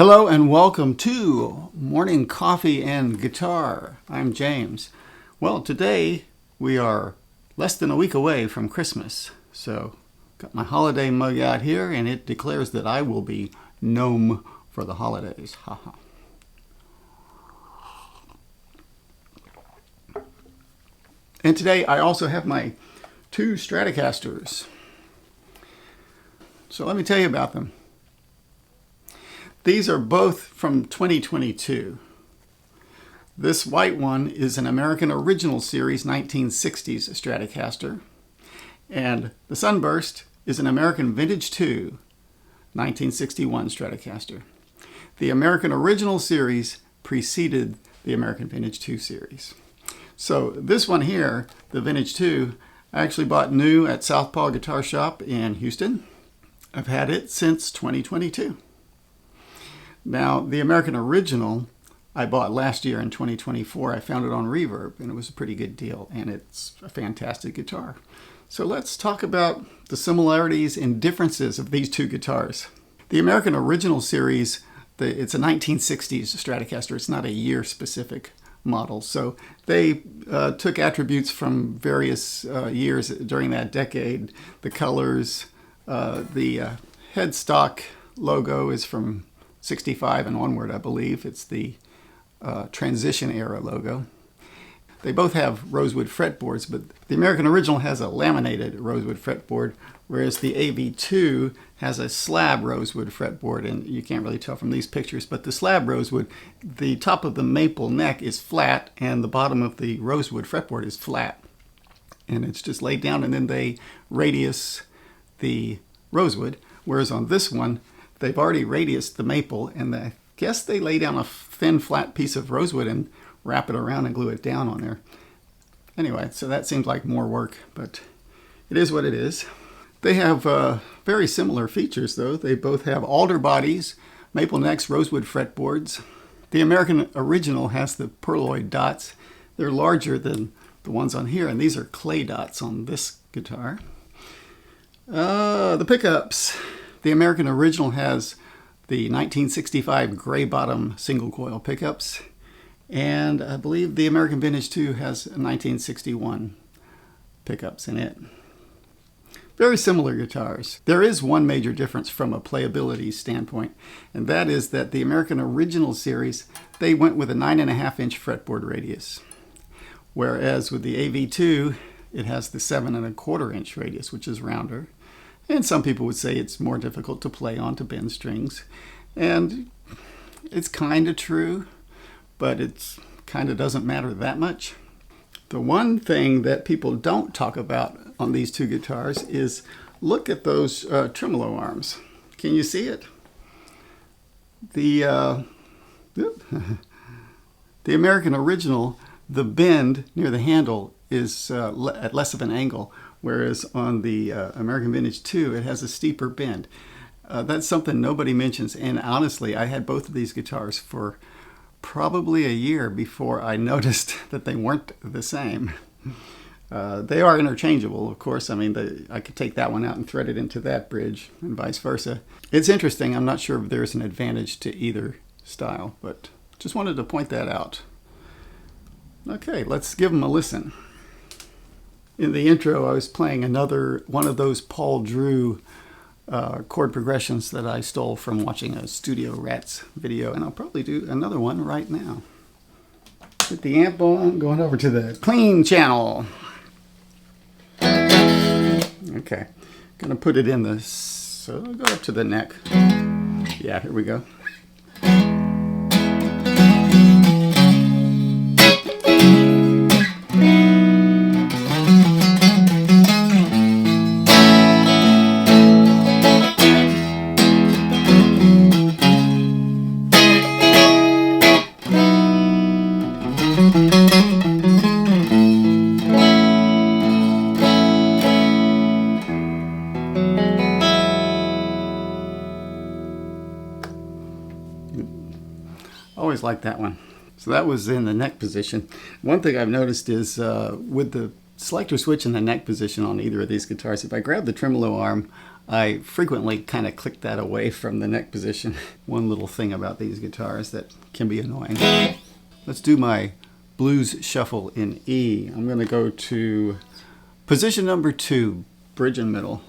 Hello and welcome to Morning Coffee and Guitar. I'm James. Well, today we are less than a week away from Christmas. So, got my holiday mug out here and it declares that I will be gnome for the holidays. Haha. And today I also have my two Stratocasters. So let me tell you about them. These are both from 2022. This white one is an American Original Series 1960s Stratocaster. And the Sunburst is an American Vintage 2 1961 Stratocaster. The American Original Series preceded the American Vintage 2 series. So this one here, the Vintage 2, I actually bought new at Southpaw Guitar Shop in Houston. I've had it since 2022. Now, the American Original I bought last year in 2024. I found it on Reverb, and it was a pretty good deal, and it's a fantastic guitar. So let's talk about the similarities and differences of these two guitars. The American Original series, it's a 1960s Stratocaster. It's not a year-specific model. So they took attributes from various years during that decade. The colors, the headstock logo is from 65 and onward, I believe. It's the transition era logo. They both have rosewood fretboards, but the American Original has a laminated rosewood fretboard, whereas the AVII has a slab rosewood fretboard, and you can't really tell from these pictures, but the slab rosewood, the top of the maple neck is flat, and the bottom of the rosewood fretboard is flat. And it's just laid down, and then they radius the rosewood, whereas on this one, they've already radiused the maple, and I guess they lay down a thin, flat piece of rosewood and wrap it around and glue it down on there. Anyway, so that seems like more work, but it is what it is. They have very similar features, though. They both have alder bodies, maple necks, rosewood fretboards. The American Original has the pearloid dots. They're larger than the ones on here, and these are clay dots on this guitar. The pickups. The American Original has the 1965 gray bottom single coil pickups, and I believe the American Vintage 2 has 1961 pickups in it. Very similar guitars. There is one major difference from a playability standpoint, and that is that the American Original series, they went with a 9.5-inch fretboard radius, whereas with the AV2, it has the 7.25-inch radius, which is rounder. And some people would say it's more difficult to play on to bend strings. And it's kind of true, but it kind of doesn't matter that much. The one thing that people don't talk about on these two guitars is look at those tremolo arms. Can you see it? The American Original, the bend near the handle is at less of an angle, whereas on the American Vintage 2, it has a steeper bend. That's something nobody mentions, and honestly, I had both of these guitars for probably a year before I noticed that they weren't the same. They are interchangeable, of course. I mean, I could take that one out and thread it into that bridge, and vice versa. It's interesting. I'm not sure if there's an advantage to either style, but just wanted to point that out. Okay, let's give them a listen. In the intro, I was playing another one of those Paul Drew chord progressions that I stole from watching a Studio Rats video, and I'll probably do another one right now. Put the amp on, going over to the clean channel. Okay, gonna put it in the, so I'll go up to the neck. Yeah, here we go. Always like that one. So that was in the neck position. One thing I've noticed is with the selector switch in the neck position on either of these guitars, if I grab the tremolo arm, I frequently kind of click that away from the neck position. One little thing about these guitars that can be annoying. Let's do my blues shuffle in E. I'm going to go to position number 2, bridge and middle.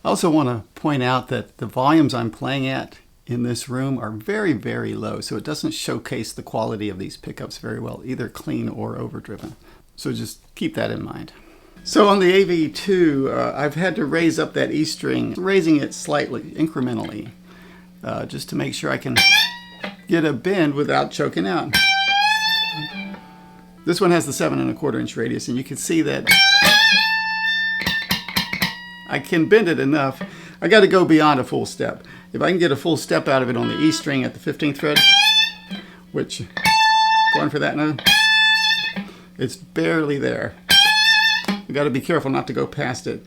I also want to point out that the volumes I'm playing at in this room are very, very low, so it doesn't showcase the quality of these pickups very well, either clean or overdriven. So just keep that in mind. So on the AVII, I've had to raise up that E string, raising it slightly, incrementally, just to make sure I can get a bend without choking out. This one has the 7 1/4 inch radius, and you can see that I can bend it enough. I got to go beyond a full step. If I can get a full step out of it on the E string at the 15th fret, which, going for that now, it's barely there. You got to be careful not to go past it.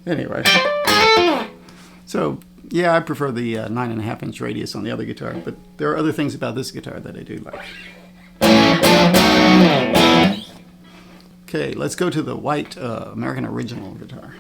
Anyway, so yeah, I prefer the 9 1/2 inch radius on the other guitar, but there are other things about this guitar that I do like. Okay, let's go to the white American original guitar.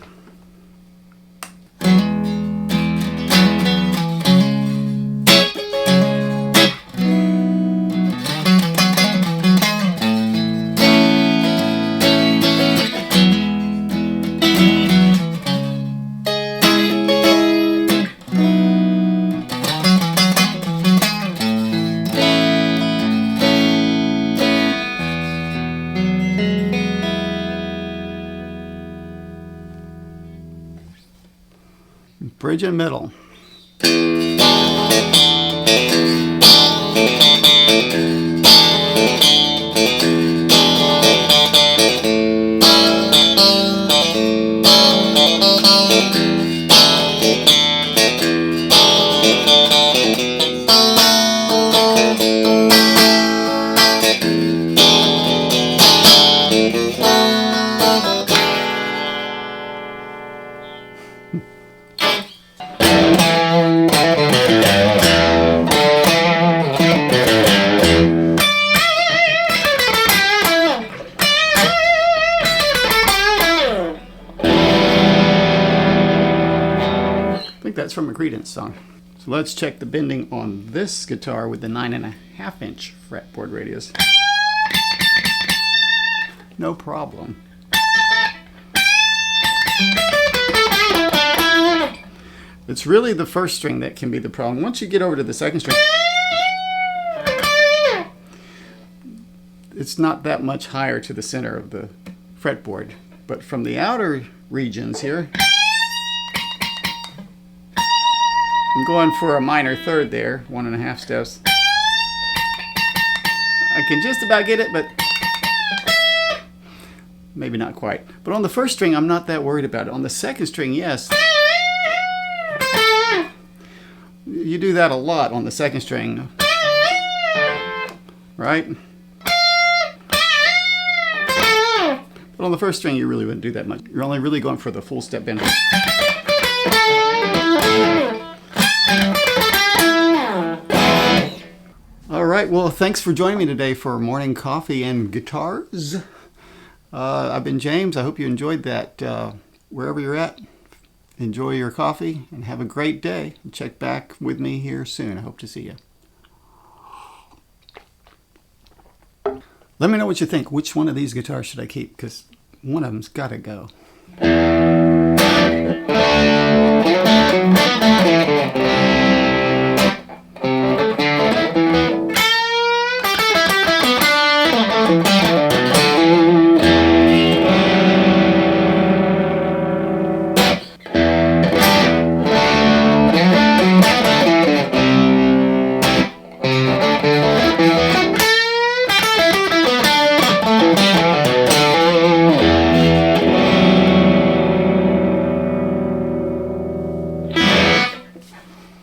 Bridge and middle. That's from a Creedence song. So let's check the bending on this guitar with the 9 1/2 inch fretboard radius. No problem. It's really the first string that can be the problem. Once you get over to the second string, it's not that much higher to the center of the fretboard. But from the outer regions here, I'm going for a minor third there, 1 1/2 steps. I can just about get it, but maybe not quite. But on the first string, I'm not that worried about it. On the second string, yes. You do that a lot on the second string, right? But on the first string, you really wouldn't do that much. You're only really going for the full step bend. All right, well, thanks for joining me today for Morning Coffee and Guitars. I've been James. I hope you enjoyed that. Wherever you're at, enjoy your coffee and have a great day. Check back with me here soon. I hope to see you. Let me know what you think. Which one of these guitars should I keep? Because one of them's got to go.